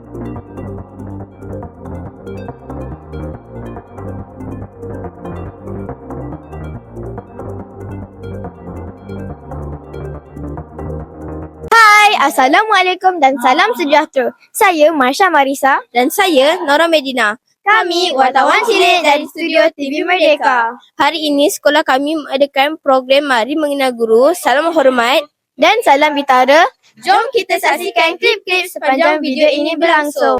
Hai, Assalamualaikum dan salam sejahtera. Saya Marsha Marisa Dan saya Nora Medina. Kami wartawan cilik dari studio TV Merdeka. Hari ini sekolah kami mengadakan program Mari Mengenal Guru, Salam Hormat. Dan salam Bitara. Jom kita saksikan klip-klip sepanjang video ini berlangsung.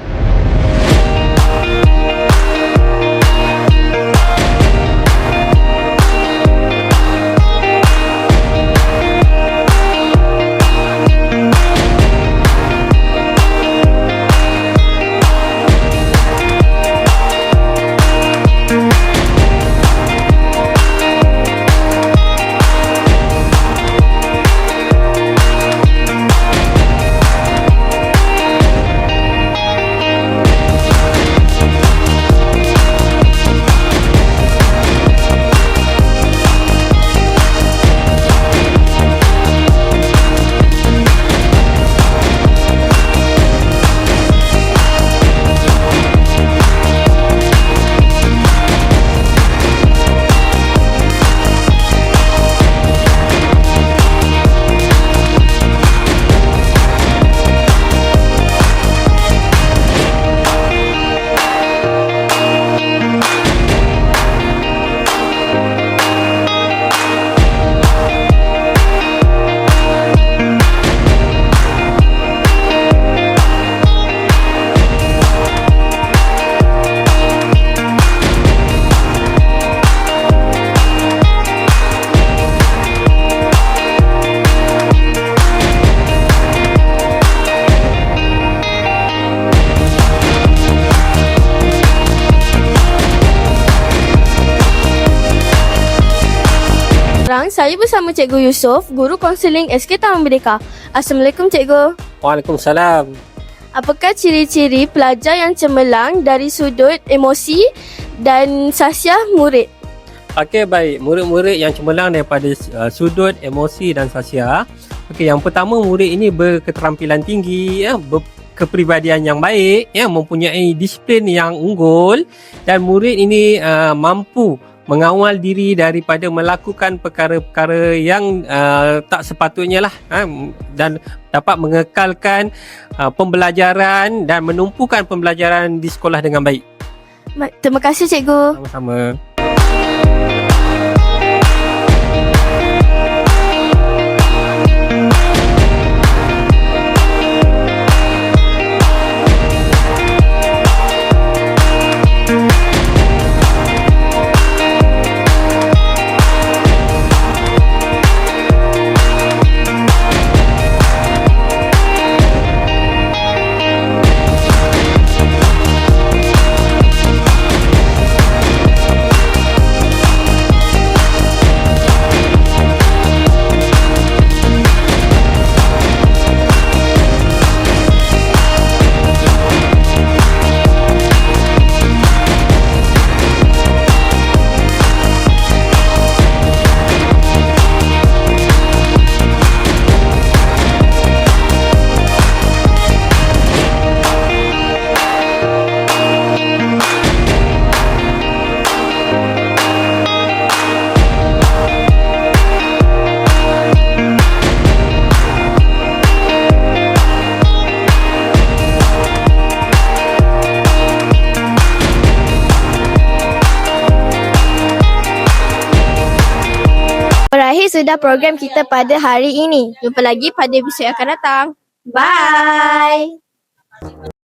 Sekarang saya bersama Cikgu Yusof, Guru Konseling SK Taman Merdeka. Assalamualaikum Cikgu. Waalaikumsalam. Apakah ciri-ciri pelajar yang cemerlang dari sudut emosi dan sasiah murid? Okey, baik. Murid-murid yang cemerlang daripada sudut emosi dan sasial. Okey, yang pertama, murid ini berketerampilan tinggi, kepribadian yang baik, mempunyai disiplin yang unggul, dan murid ini mampu mengawal diri daripada melakukan perkara-perkara yang tak sepatutnya lah, dan dapat mengekalkan pembelajaran dan menumpukan pembelajaran di sekolah dengan baik. Terima kasih Cikgu. Sama-sama. Berakhir sudah program kita pada hari ini. Jumpa lagi pada episod yang akan datang. Bye!